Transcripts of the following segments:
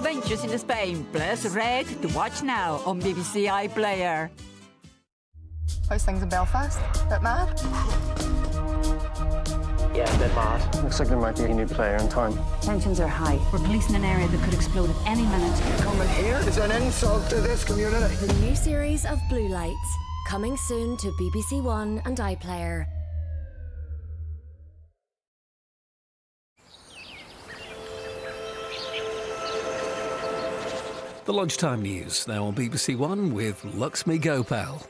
Adventures in Spain, plus Red, to watch now on BBC iPlayer. How's things in Belfast? Bit mad? Yeah, a bit mad. Looks like there might be a new player in town. Tensions are high. We're policing an area that could explode at any minute. Coming here is an insult to this community. The new series of Blue Lights, coming soon to BBC One and iPlayer. The lunchtime news now on BBC One with Luxmy Gopal.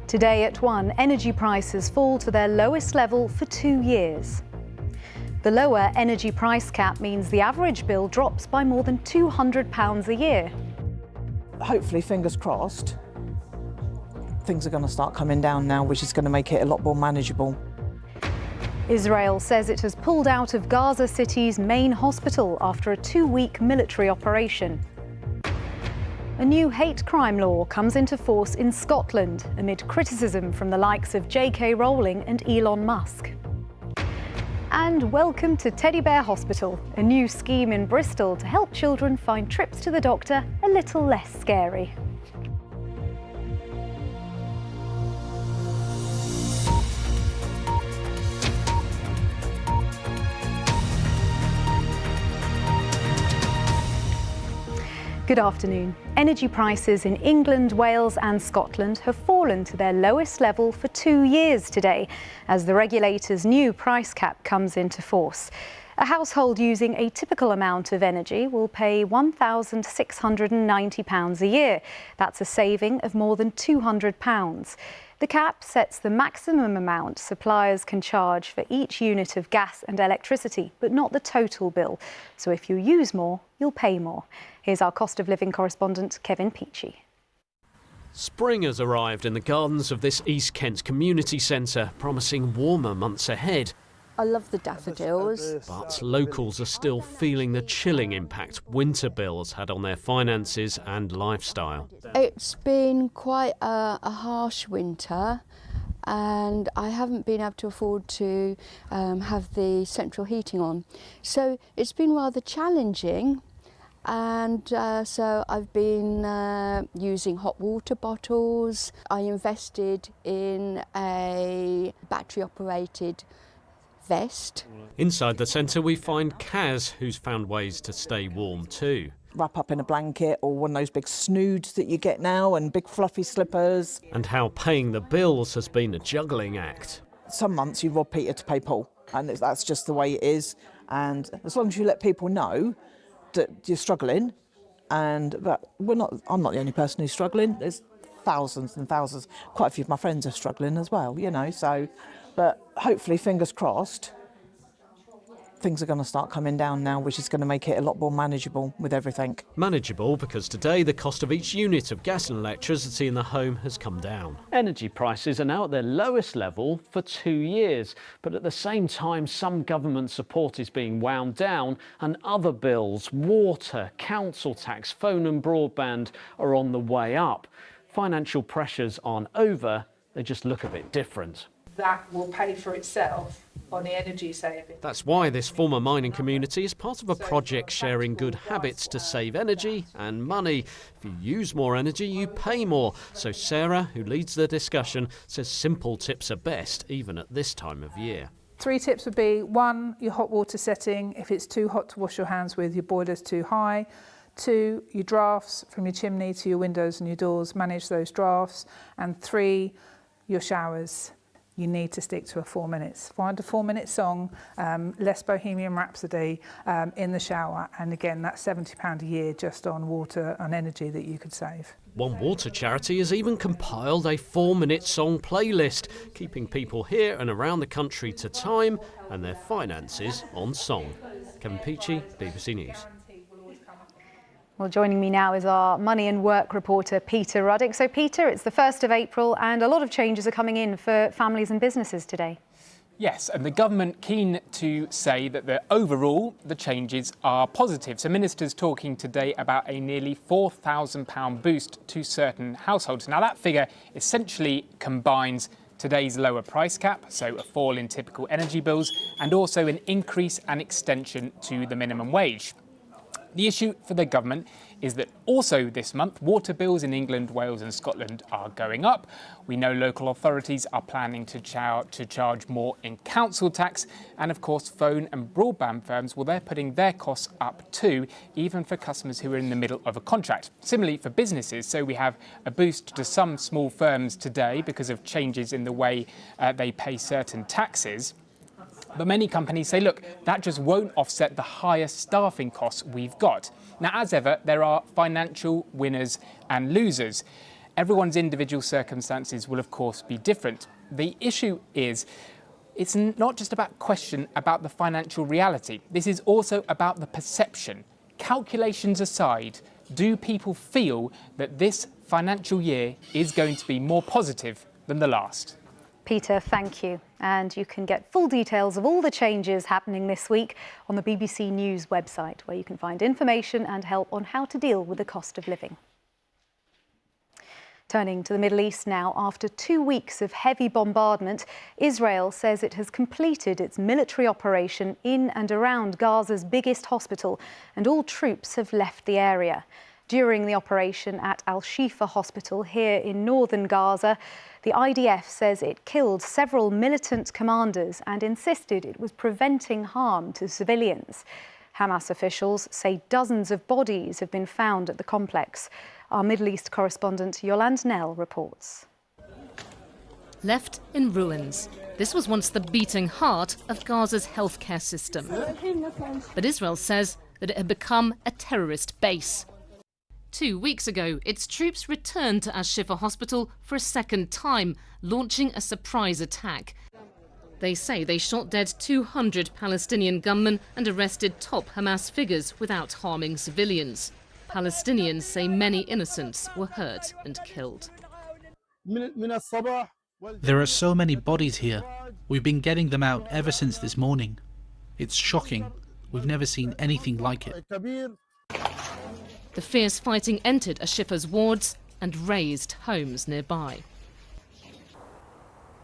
Today at 1, energy prices fall to their lowest level for 2 years. The lower energy price cap means the average bill drops by more than £200 a year. Hopefully, fingers crossed, things are going to start coming down now, which is going to make it a lot more manageable. Israel says it has pulled out of Gaza City's main hospital after a 2-week military operation. A new hate crime law comes into force in Scotland amid criticism from the likes of J.K. Rowling and Elon Musk. And welcome to Teddy Bear Hospital, a new scheme in Bristol to help children find trips to the doctor a little less scary. Good afternoon. Energy prices in England, Wales and Scotland have fallen to their lowest level for 2 years today, as the regulator's new price cap comes into force. A household using a typical amount of energy will pay £1,690 a year. That's a saving of more than £200. The cap sets the maximum amount suppliers can charge for each unit of gas and electricity, but not the total bill. So if you use more, you'll pay more. Here's our cost of living correspondent, Kevin Peachy. Spring has arrived in the gardens of this East Kent community centre, promising warmer months ahead. I love the daffodils. But locals are still feeling the chilling impact winter bills had on their finances and lifestyle. It's been quite a harsh winter, and I haven't been able to afford to have the central heating on. So it's been rather challenging, and so I've been using hot water bottles. I invested in a battery-operated vest. Inside the centre we find Kaz, who's found ways to stay warm too. Wrap up in a blanket or one of those big snoods that you get now, and big fluffy slippers. And how paying the bills has been a juggling act. Some months you rob Peter to pay Paul, and that's just the way it is. And as long as you let people know that you're struggling, but I'm not the only person who's struggling. There's thousands and thousands. Quite a few of my friends are struggling as well, you know, so. But hopefully, fingers crossed, things are going to start coming down now, which is going to make it a lot more manageable with everything. Manageable because today the cost of each unit of gas and electricity in the home has come down. Energy prices are now at their lowest level for 2 years, but at the same time some government support is being wound down and other bills, water, council tax, phone and broadband are on the way up. Financial pressures aren't over, they just look a bit different. That will pay for itself on the energy saving. That's why this former mining community is part of a project sharing good habits to save energy and money. If you use more energy, you pay more. So Sarah, who leads the discussion, says simple tips are best, even at this time of year. 3 tips would be: 1, your hot water setting. If it's too hot to wash your hands with, your boiler's too high. 2, your drafts from your chimney to your windows and your doors, manage those drafts. And 3, your showers. You need to stick to a 4 minutes. Find a 4-minute song, less Bohemian Rhapsody in the shower. And again, that's £70 a year just on water and energy that you could save. One water charity has even compiled a 4-minute song playlist, keeping people here and around the country to time and their finances on song. Kevin Peachy, BBC News. Well, joining me now is our money and work reporter, Peter Ruddick. So, Peter, it's the 1st of April and a lot of changes are coming in for families and businesses today. Yes, and the government keen to say that overall the changes are positive. So ministers talking today about a nearly £4,000 boost to certain households. Now that figure essentially combines today's lower price cap, so a fall in typical energy bills, and also an increase and extension to the minimum wage. The issue for the government is that also this month, water bills in England, Wales and Scotland are going up. We know local authorities are planning to charge more in council tax. And of course, phone and broadband firms, well, they're putting their costs up too, even for customers who are in the middle of a contract. Similarly for businesses, so we have a boost to some small firms today because of changes in the way they pay certain taxes. But many companies say, look, that just won't offset the higher staffing costs we've got. Now, as ever, there are financial winners and losers. Everyone's individual circumstances will, of course, be different. The issue is, it's not just about question about the financial reality. This is also about the perception. Calculations aside, do people feel that this financial year is going to be more positive than the last? Peter, thank you. And you can get full details of all the changes happening this week on the BBC News website, where you can find information and help on how to deal with the cost of living. Turning to the Middle East now, after 2 weeks of heavy bombardment, Israel says it has completed its military operation in and around Gaza's biggest hospital, and all troops have left the area. During the operation at Al-Shifa Hospital here in northern Gaza, the IDF says it killed several militant commanders and insisted it was preventing harm to civilians. Hamas officials say dozens of bodies have been found at the complex. Our Middle East correspondent Yolande Nell reports. Left in ruins. This was once the beating heart of Gaza's healthcare system. But Israel says that it had become a terrorist base. 2 weeks ago, its troops returned to Al-Shifa Hospital for a second time, launching a surprise attack. They say they shot dead 200 Palestinian gunmen and arrested top Hamas figures without harming civilians. Palestinians say many innocents were hurt and killed. There are so many bodies here. We've been getting them out ever since this morning. It's shocking. We've never seen anything like it. The fierce fighting entered Al-Shifa's wards and razed homes nearby.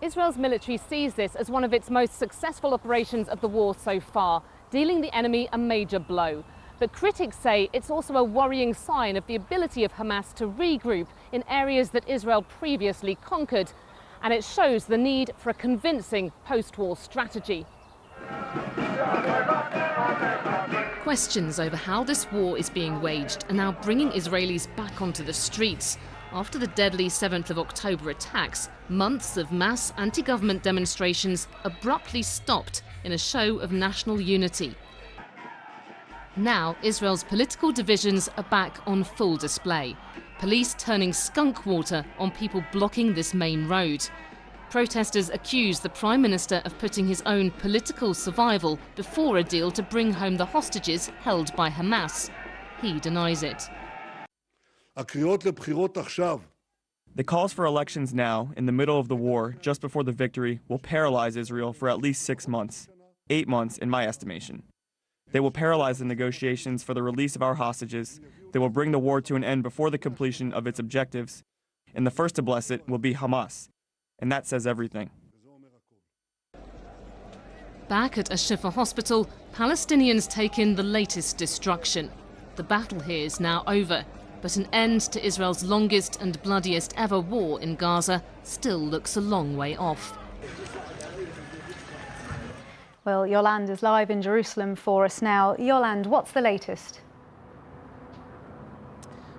Israel's military sees this as one of its most successful operations of the war so far, dealing the enemy a major blow. But critics say it's also a worrying sign of the ability of Hamas to regroup in areas that Israel previously conquered, and it shows the need for a convincing post-war strategy. Questions over how this war is being waged are now bringing Israelis back onto the streets. After the deadly 7th of October attacks, months of mass anti-government demonstrations abruptly stopped in a show of national unity. Now, Israel's political divisions are back on full display. Police turning skunk water on people blocking this main road. Protesters accuse the Prime Minister of putting his own political survival before a deal to bring home the hostages held by Hamas. He denies it. The calls for elections now, in the middle of the war, just before the victory, will paralyze Israel for at least 6 months. 8 months, in my estimation. They will paralyze the negotiations for the release of our hostages. They will bring the war to an end before the completion of its objectives. And the first to bless it will be Hamas. And that says everything. Back at Al-Shifa Hospital, Palestinians take in the latest destruction. The battle here is now over, but an end to Israel's longest and bloodiest ever war in Gaza still looks a long way off. Well, Yolande is live in Jerusalem for us now. Yolande, what's the latest?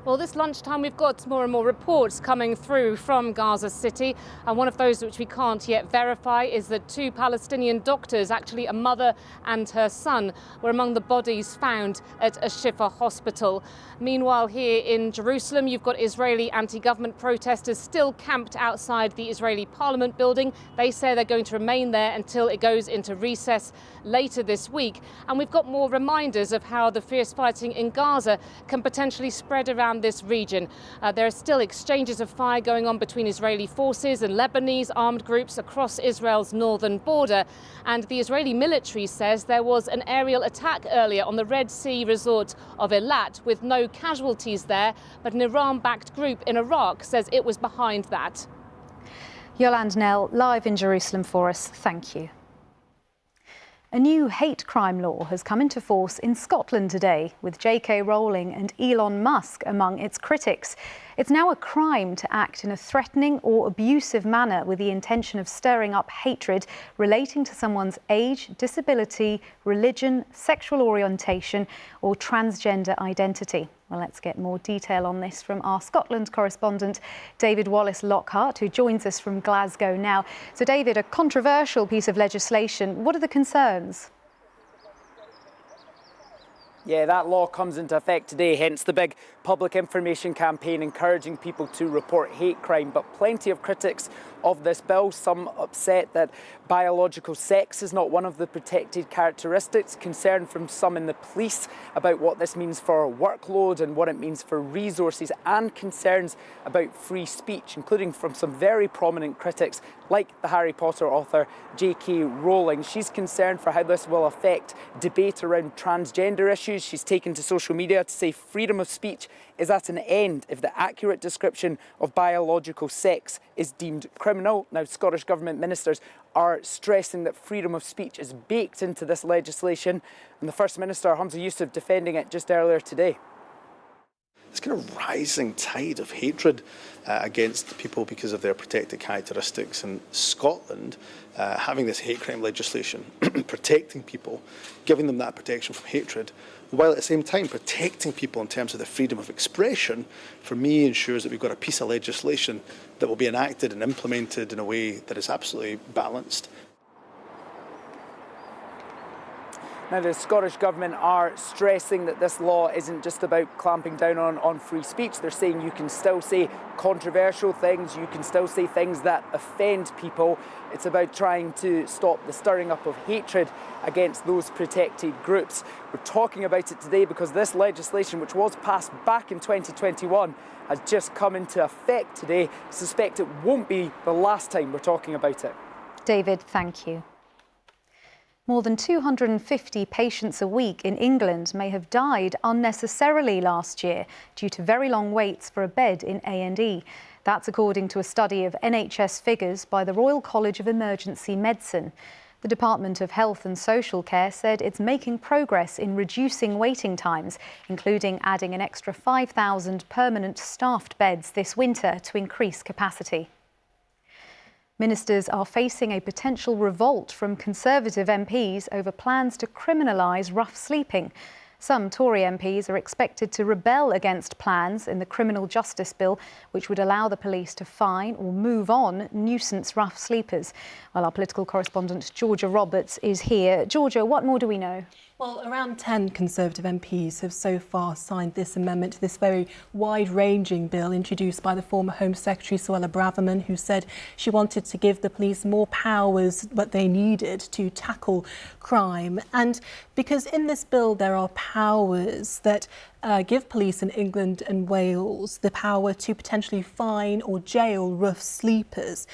Well, this lunchtime we've got more and more reports coming through from Gaza City, and one of those which we can't yet verify is that 2 Palestinian doctors, actually a mother and her son, were among the bodies found at Al-Shifa Hospital. Meanwhile, here in Jerusalem, you've got Israeli anti-government protesters still camped outside the Israeli Parliament building. They say they're going to remain there until it goes into recess later this week. And we've got more reminders of how the fierce fighting in Gaza can potentially spread around this region. There are still exchanges of fire going on between Israeli forces and Lebanese armed groups across Israel's northern border. And the Israeli military says there was an aerial attack earlier on the Red Sea resort of Eilat with no casualties there, but an Iran-backed group in Iraq says it was behind that. Yolande Nell, live in Jerusalem for us. Thank you. A new hate crime law has come into force in Scotland today, with J.K. Rowling and Elon Musk among its critics. It's now a crime to act in a threatening or abusive manner with the intention of stirring up hatred relating to someone's age, disability, religion, sexual orientation or transgender identity. Well, let's get more detail on this from our Scotland correspondent, David Wallace-Lockhart, who joins us from Glasgow now. So, David, a controversial piece of legislation. What are the concerns? Yeah, that law comes into effect today, hence the big public information campaign encouraging people to report hate crime. But plenty of critics of this bill, some upset that biological sex is not one of the protected characteristics, concern from some in the police about what this means for workload and what it means for resources, and concerns about free speech, including from some very prominent critics like the Harry Potter author J.K. Rowling. She's concerned for how this will affect debate around transgender issues. She's taken to social media to say freedom of speech is at an end if the accurate description of biological sex is deemed criminal. Now, Scottish Government ministers are stressing that freedom of speech is baked into this legislation, and the First Minister, Humza Yousaf, defending it just earlier today. This kind of rising tide of hatred against people because of their protected characteristics in Scotland, having this hate crime legislation, protecting people, giving them that protection from hatred, while at the same time protecting people in terms of the freedom of expression, for me ensures that we've got a piece of legislation that will be enacted and implemented in a way that is absolutely balanced. Now, the Scottish Government are stressing that this law isn't just about clamping down on free speech. They're saying you can still say controversial things, you can still say things that offend people. It's about trying to stop the stirring up of hatred against those protected groups. We're talking about it today because this legislation, which was passed back in 2021, has just come into effect today. I suspect it won't be the last time we're talking about it. David, thank you. More than 250 patients a week in England may have died unnecessarily last year due to very long waits for a bed in A&E. That's according to a study of NHS figures by the Royal College of Emergency Medicine. The Department of Health and Social Care said it's making progress in reducing waiting times, including adding an extra 5,000 permanent staffed beds this winter to increase capacity. Ministers are facing a potential revolt from Conservative MPs over plans to criminalise rough sleeping. Some Tory MPs are expected to rebel against plans in the Criminal Justice Bill, which would allow the police to fine or move on nuisance rough sleepers. Well, our political correspondent Georgia Roberts is here. Georgia, what more do we know? Well, around 10 Conservative MPs have so far signed this amendment to this very wide-ranging bill introduced by the former Home Secretary Suella Braverman, who said she wanted to give the police more powers that they needed to tackle crime. And because in this bill there are powers that give police in England and Wales the power to potentially fine or jail rough sleepers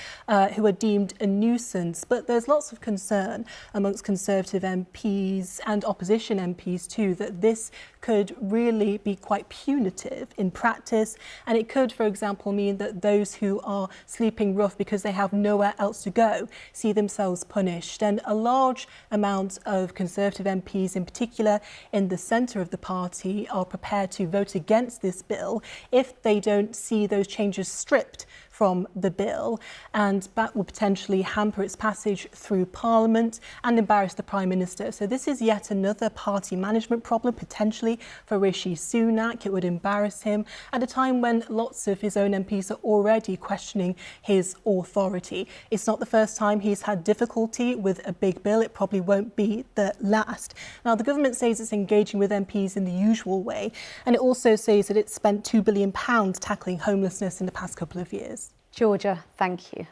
who are deemed a nuisance. But there's lots of concern amongst Conservative MPs and opposition MPs too that this could really be quite punitive in practice, and it could, for example, mean that those who are sleeping rough because they have nowhere else to go see themselves punished. And a large amount of Conservative MPs, in particular in the centre of the party, are prepared to vote against this bill if they don't see those changes stripped from the bill, and that will potentially hamper its passage through Parliament and embarrass the Prime Minister. So this is yet another party management problem potentially for Rishi Sunak. It would embarrass him at a time when lots of his own MPs are already questioning his authority. It's not the first time he's had difficulty with a big bill. It probably won't be the last. Now, the government says it's engaging with MPs in the usual way, and it also says that it's spent £2 billion tackling homelessness in the past couple of years. Georgia, thank you.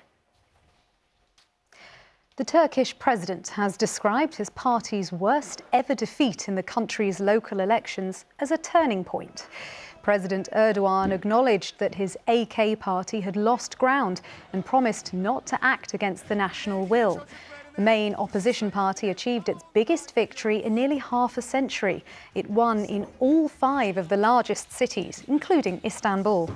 The Turkish president has described his party's worst ever defeat in the country's local elections as a turning point. President Erdogan acknowledged that his AK party had lost ground and promised not to act against the national will. The main opposition party achieved its biggest victory in nearly half a century. It won in all 5 of the largest cities, including Istanbul.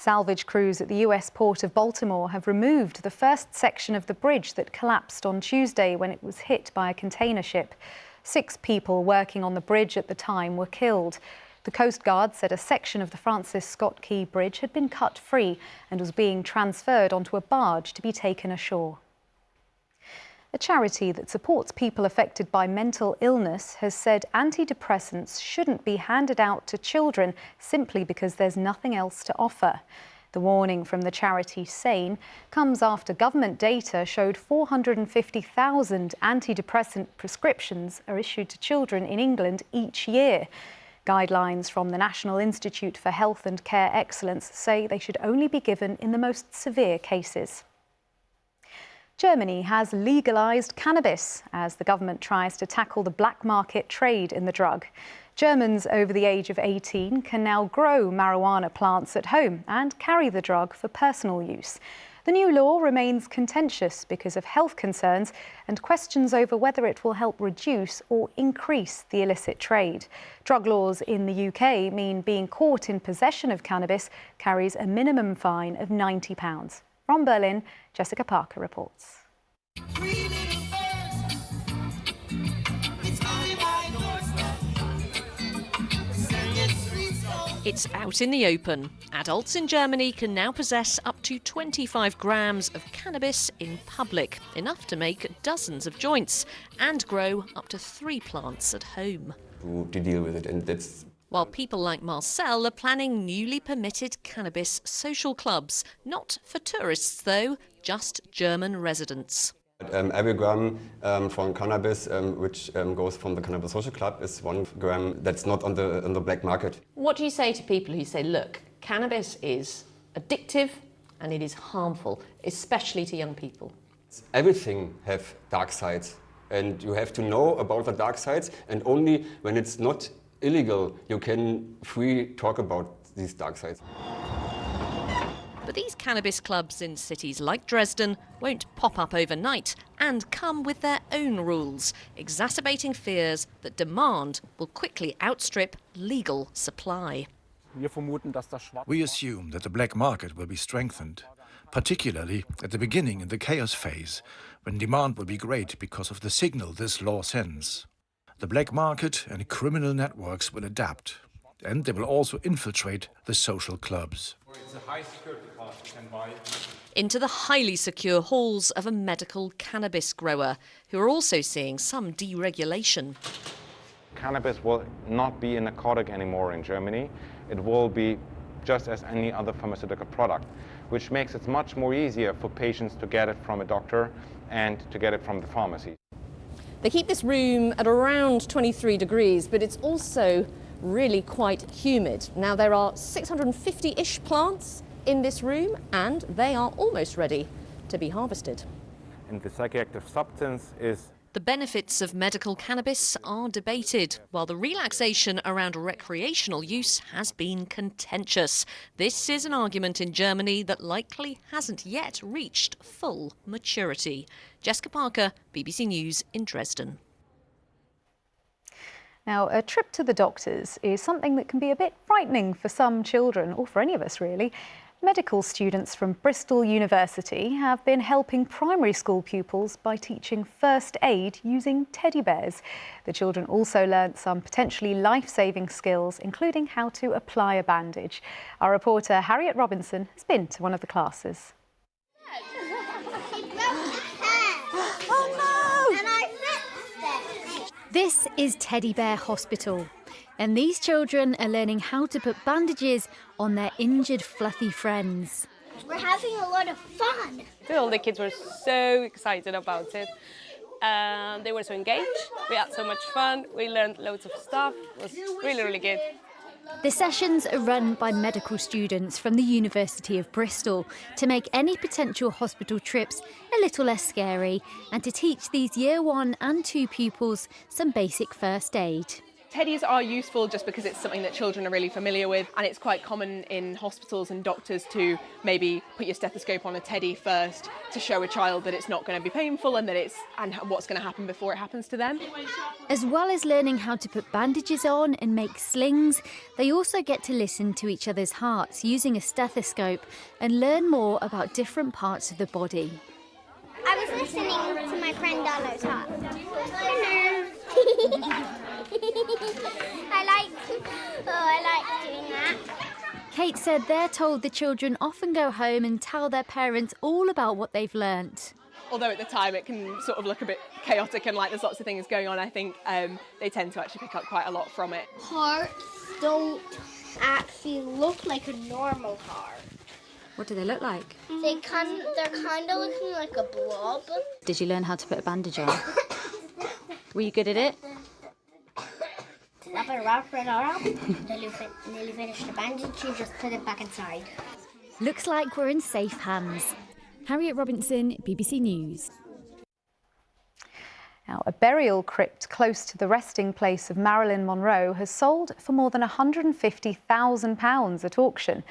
Salvage crews at the US port of Baltimore have removed the first section of the bridge that collapsed on Tuesday when it was hit by a container ship. 6 people working on the bridge at the time were killed. The Coast Guard said a section of the Francis Scott Key Bridge had been cut free and was being transferred onto a barge to be taken ashore. A charity that supports people affected by mental illness has said antidepressants shouldn't be handed out to children simply because there's nothing else to offer. The warning from the charity SANE comes after government data showed 450,000 antidepressant prescriptions are issued to children in England each year. Guidelines from the National Institute for Health and Care Excellence say they should only be given in the most severe cases. Germany has legalised cannabis as the government tries to tackle the black market trade in the drug. Germans over the age of 18 can now grow marijuana plants at home and carry the drug for personal use. The new law remains contentious because of health concerns and questions over whether it will help reduce or increase the illicit trade. Drug laws in the UK mean being caught in possession of cannabis carries a minimum fine of £90. From Berlin, Jessica Parker reports. It's out in the open. Adults in Germany can now possess up to 25 grams of cannabis in public, enough to make dozens of joints, and grow up to 3 plants at home. To deal with it, and that's... While people like Marcel are planning newly permitted cannabis social clubs. Not for tourists, though, just German residents. Every gram from cannabis, which goes from the Cannabis Social Club, is 1 gram that's not on the black market. What do you say to people who say, look, cannabis is addictive and it is harmful, especially to young people? Everything have dark sides, and you have to know about the dark sides, and only when it's not illegal you can free talk about these dark sides. But these cannabis clubs in cities like Dresden won't pop up overnight and come with their own rules, exacerbating fears that demand will quickly outstrip legal supply. We assume that the black market will be strengthened, particularly at the beginning in the chaos phase, when demand will be great because of the signal this law sends. The black market and criminal networks will adapt, and they will also infiltrate the social clubs. Into the highly secure halls of a medical cannabis grower, who are also seeing some deregulation. Cannabis will not be a narcotic anymore in Germany. It will be just as any other pharmaceutical product, which makes it much more easier for patients to get it from a doctor and to get it from the pharmacy. They keep this room at around 23 degrees, but it's also really quite humid. Now, there are 650-ish plants in this room, and they are almost ready to be harvested. And the psychoactive substance is... The benefits of medical cannabis are debated, while the relaxation around recreational use has been contentious. This is an argument in Germany that likely hasn't yet reached full maturity. Jessica Parker, BBC News in Dresden. Now, a trip to the doctors is something that can be a bit frightening for some children, or for any of us really. Medical students from Bristol University have been helping primary school pupils by teaching first aid using teddy bears. The children also learnt some potentially life-saving skills, including how to apply a bandage. Our reporter Harriet Robinson has been to one of the classes. This is Teddy Bear Hospital, and these children are learning how to put bandages on their injured fluffy friends. We're having a lot of fun. All the kids were so excited about it. They were so engaged. We had so much fun. We learned loads of stuff. It was really, really good. The sessions are run by medical students from the University of Bristol to make any potential hospital trips a little less scary and to teach these Year 1 and 2 pupils some basic first aid. Teddies are useful just because it's something that children are really familiar with, and it's quite common in hospitals and doctors to maybe put your stethoscope on a teddy first to show a child that it's not going to be painful and what's going to happen before it happens to them. As well as learning how to put bandages on and make slings, they also get to listen to each other's hearts using a stethoscope and learn more about different parts of the body. I was listening to my friend Darlo's heart. I like doing that. Kate said they're told the children often go home and tell their parents all about what they've learnt. Although at the time it can sort of look a bit chaotic and like there's lots of things going on, I think they tend to actually pick up quite a lot from it. Hearts don't actually look like a normal heart. What do they look like? They're kind of looking like a blob. Did you learn how to put a bandage on? Were you good at it? Wrap it around. Nearly finished the bandage, you just put it back inside. Looks like we're in safe hands. Harriet Robinson, BBC News. Now, a burial crypt close to the resting place of Marilyn Monroe has sold for more than £150,000 at auction.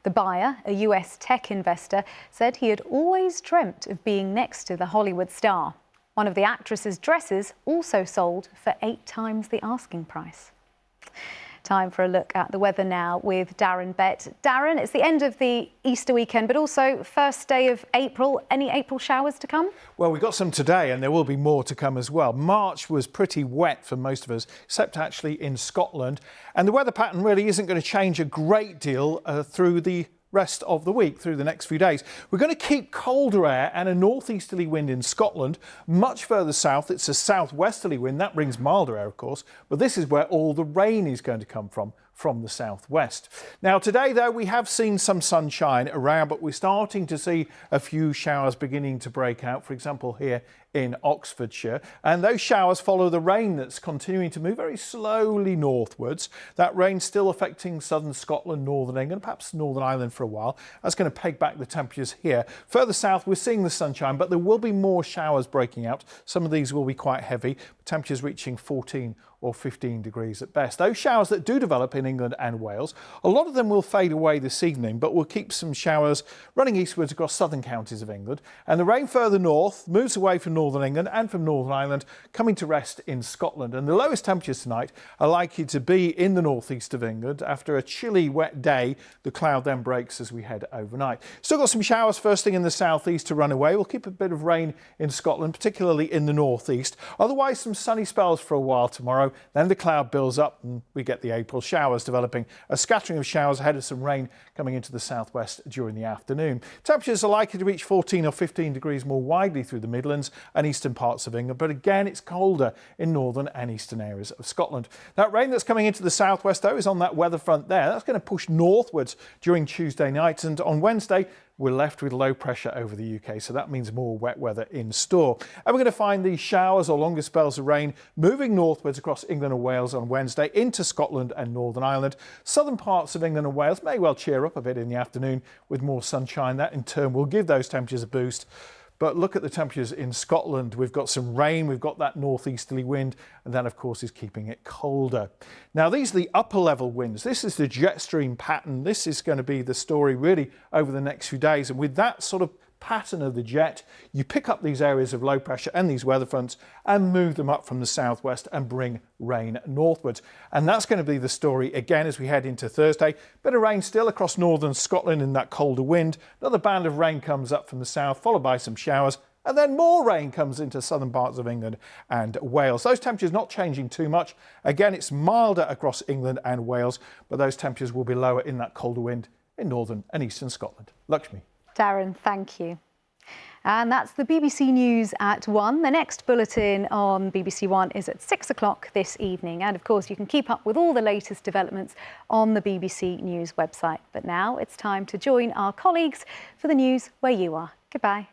The buyer, a US tech investor, said he had always dreamt of being next to the Hollywood star. One of the actress's dresses also sold for 8 times the asking price. Time for a look at the weather now with Darren Bett. Darren, it's the end of the Easter weekend, but also first day of April. Any April showers to come? Well, we got some today and there will be more to come as well. March was pretty wet for most of us, except actually in Scotland. And the weather pattern really isn't going to change a great deal through the rest of the week, through the next few days. We're going to keep colder air and a northeasterly wind in Scotland. Much further south, it's a southwesterly wind. That brings milder air, of course, but this is where all the rain is going to come from the southwest. Now today though, we have seen some sunshine around, but we're starting to see a few showers beginning to break out, for example here in Oxfordshire, and those showers follow the rain that's continuing to move very slowly northwards. That rain still affecting southern Scotland, northern England, perhaps Northern Ireland for a while. That's going to peg back the temperatures here. Further south we're seeing the sunshine, but there will be more showers breaking out. Some of these will be quite heavy, temperatures reaching 14 or 15 degrees at best. Those showers that do develop in England and Wales, a lot of them will fade away this evening, but we'll keep some showers running eastwards across southern counties of England. And the rain further north moves away from Northern England and from Northern Ireland, coming to rest in Scotland. And the lowest temperatures tonight are likely to be in the northeast of England. After a chilly, wet day, the cloud then breaks as we head overnight. Still got some showers first thing in the southeast to run away. We'll keep a bit of rain in Scotland, particularly in the northeast. Otherwise, some sunny spells for a while tomorrow. Then the cloud builds up and we get the April showers developing. A scattering of showers ahead of some rain coming into the southwest during the afternoon. Temperatures are likely to reach 14 or 15 degrees more widely through the Midlands and eastern parts of England, but again it's colder in northern and eastern areas of Scotland. That rain that's coming into the southwest though is on that weather front there. That's going to push northwards during Tuesday night, and on Wednesday we're left with low pressure over the UK, so that means more wet weather in store. And we're going to find these showers or longer spells of rain moving northwards across England and Wales on Wednesday into Scotland and Northern Ireland. Southern parts of England and Wales may well cheer up a bit in the afternoon with more sunshine. That in turn will give those temperatures a boost. But look at the temperatures in Scotland. We've got some rain, we've got that northeasterly wind, and that of course is keeping it colder. Now these are the upper level winds. This is the jet stream pattern. This is going to be the story really over the next few days. And with that sort of pattern of the jet, you pick up these areas of low pressure and these weather fronts and move them up from the southwest and bring rain northwards. And that's going to be the story again as we head into Thursday. Bit of rain still across northern Scotland in that colder wind. Another band of rain comes up from the south, followed by some showers, and then more rain comes into southern parts of England and Wales. Those temperatures not changing too much. Again, it's milder across England and Wales, but those temperatures will be lower in that colder wind in northern and eastern Scotland. Luxmy. Darren, thank you. And that's the BBC News at 1. The next bulletin on BBC One is at 6 o'clock this evening. And of course, you can keep up with all the latest developments on the BBC News website. But now it's time to join our colleagues for the news where you are. Goodbye.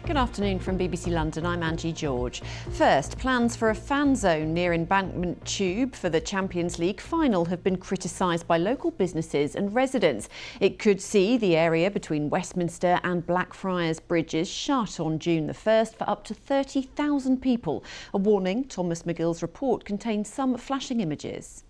Good afternoon from BBC London, I'm Angie George. First, plans for a fan zone near Embankment Tube for the Champions League final have been criticised by local businesses and residents. It could see the area between Westminster and Blackfriars Bridges shut on June the 1st for up to 30,000 people. A warning, Thomas McGill's report contains some flashing images.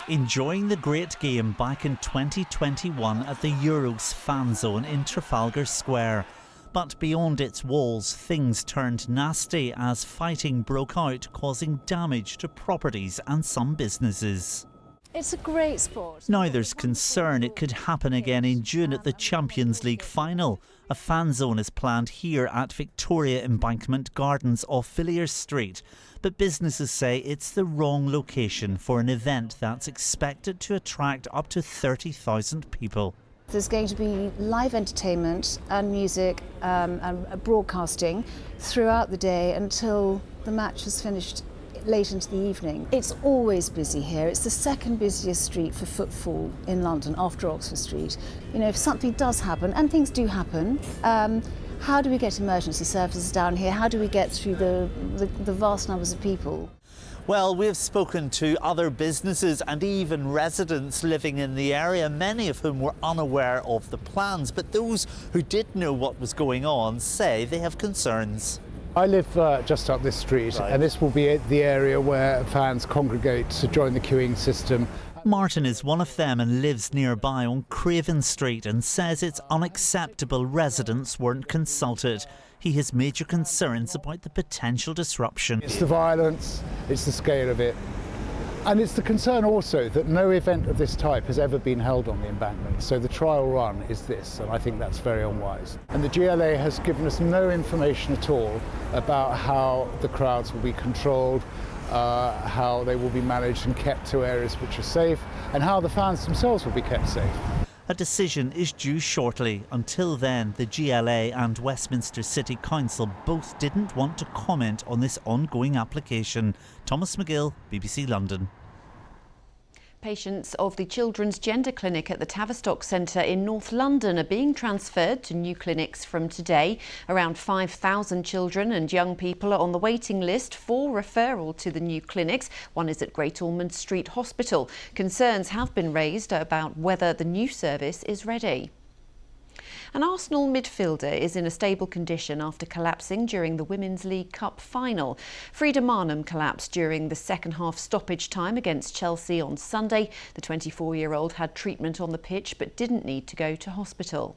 Enjoying the great game back in 2021 at the Euros fan zone in Trafalgar Square. But beyond its walls, things turned nasty as fighting broke out, causing damage to properties and some businesses. It's a great sport. Now there's concern it could happen again in June at the Champions League final. A fan zone is planned here at Victoria Embankment Gardens off Villiers Street. But businesses say it's the wrong location for an event that's expected to attract up to 30,000 people. There's going to be live entertainment and music and broadcasting throughout the day until the match has finished late into the evening. It's always busy here. It's the second busiest street for footfall in London after Oxford Street. You know, if something does happen, and things do happen, how do we get emergency services down here? How do we get through the vast numbers of people? Well, we've spoken to other businesses and even residents living in the area, many of whom were unaware of the plans. But those who did know what was going on say they have concerns. I live just up this street, and this will be the area where fans congregate to join the queuing system. Martin is one of them and lives nearby on Craven Street and says it's unacceptable residents weren't consulted. He has major concerns about the potential disruption. It's the violence, it's the scale of it, and it's the concern also that no event of this type has ever been held on the embankment. So the trial run is this, and I think that's very unwise. And the GLA has given us no information at all about how the crowds will be controlled, how they will be managed and kept to areas which are safe, and how the fans themselves will be kept safe. A decision is due shortly. Until then, the GLA and Westminster City Council both didn't want to comment on this ongoing application. Thomas McGill, BBC London. Patients of the Children's Gender Clinic at the Tavistock Centre in North London are being transferred to new clinics from today. Around 5,000 children and young people are on the waiting list for referral to the new clinics. One is at Great Ormond Street Hospital. Concerns have been raised about whether the new service is ready. An Arsenal midfielder is in a stable condition after collapsing during the Women's League Cup final. Frida Marnham collapsed during the second half stoppage time against Chelsea on Sunday. The 24-year-old had treatment on the pitch but didn't need to go to hospital.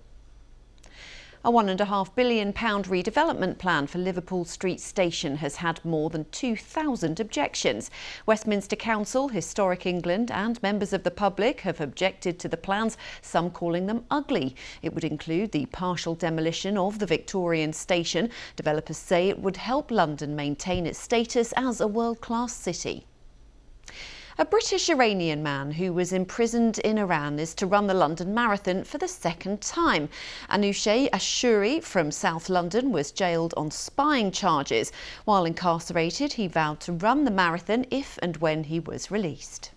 A £1.5 billion redevelopment plan for Liverpool Street Station has had more than 2,000 objections. Westminster Council, Historic England and members of the public have objected to the plans, some calling them ugly. It would include the partial demolition of the Victorian station. Developers say it would help London maintain its status as a world-class city. A British-Iranian man who was imprisoned in Iran is to run the London Marathon for the second time. Anousheh Ashuri from South London was jailed on spying charges. While incarcerated, he vowed to run the marathon if and when he was released.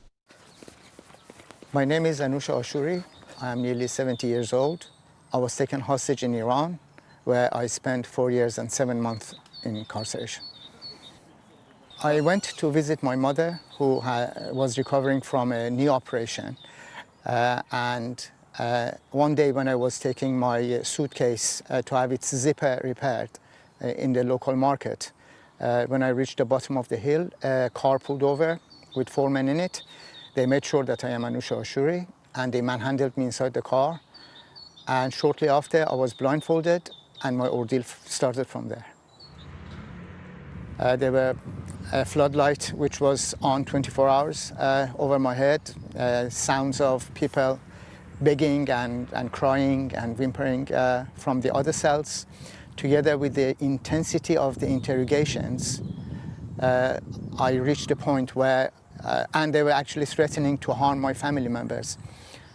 My name is Anousheh Ashuri. I am nearly 70 years old. I was taken hostage in Iran, where I spent 4 years and 7 months in incarceration. I went to visit my mother, who was recovering from a knee operation. One day when I was taking my suitcase to have its zipper repaired in the local market, when I reached the bottom of the hill, a car pulled over with 4 men in it. They made sure that I am Anousheh Ashuri, and they manhandled me inside the car. And shortly after, I was blindfolded, and my ordeal started from there. There were a floodlight which was on 24 hours over my head, sounds of people begging and crying and whimpering from the other cells, together with the intensity of the interrogations. I reached a point where, and they were actually threatening to harm my family members.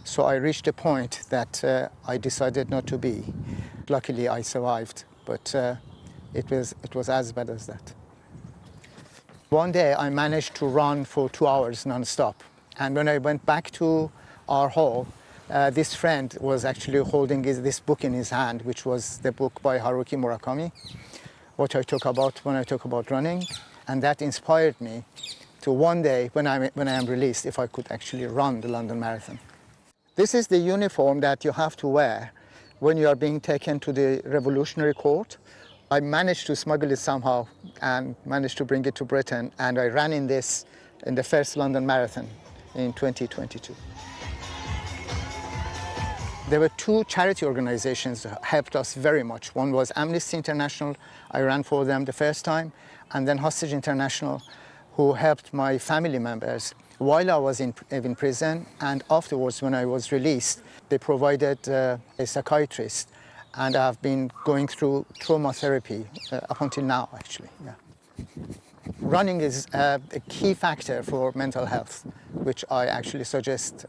So I reached a point that I decided not to be. Luckily, I survived, but it was as bad as that. One day I managed to run for 2 hours non-stop, and when I went back to our hall, This friend was actually holding this book in his hand, which was the book by Haruki Murakami, what I talk about when I talk about running, and that inspired me to one day, when I am released, if I could actually run the London Marathon. This is the uniform that you have to wear when you are being taken to the Revolutionary Court. I managed to smuggle it somehow and managed to bring it to Britain, and I ran in this in the first London Marathon in 2022. There were two charity organizations that helped us very much. One was Amnesty International, I ran for them the first time, and then Hostage International, who helped my family members while I was in prison, and afterwards when I was released. They provided a psychiatrist, and I've been going through trauma therapy up until now, actually. Yeah. Running is a key factor for mental health, which I actually suggest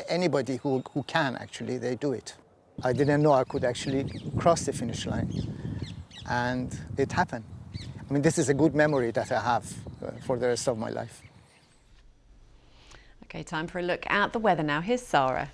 anybody who can, actually, they do it. I didn't know I could actually cross the finish line, and it happened. I mean, this is a good memory that I have for the rest of my life. OK, time for a look at the weather now. Here's Sarah.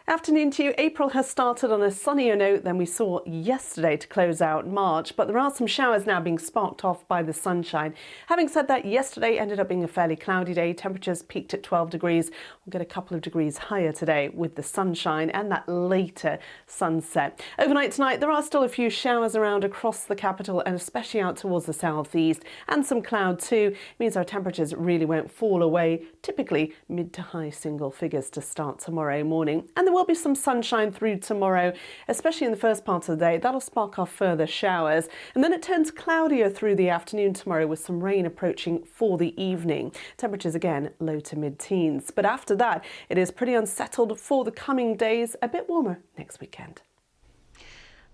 Afternoon to you. April has started on a sunnier note than we saw yesterday to close out March, but there are some showers now being sparked off by the sunshine. Having said that, yesterday ended up being a fairly cloudy day. Temperatures peaked at 12 degrees. We'll get a couple of degrees higher today with the sunshine and that later sunset. Overnight tonight, there are still a few showers around across the capital and especially out towards the southeast, and some cloud too. It means our temperatures really won't fall away, typically mid to high single figures to start tomorrow morning. And there will be some sunshine through tomorrow, especially in the first part of the day. That'll spark off further showers, and then it turns cloudier through the afternoon tomorrow with some rain approaching for the evening. Temperatures again low to mid-teens, but after that it is pretty unsettled for the coming days, a bit warmer next weekend.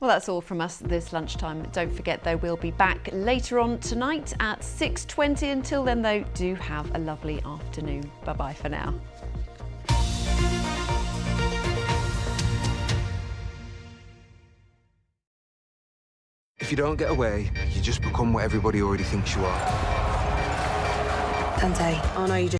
Well, that's all from us this lunchtime. Don't forget, though, we'll be back later on tonight at 6:20. Until then, though, do have a lovely afternoon. Bye-bye for now. If you don't get away, you just become what everybody already thinks you are. Dante, oh no, you just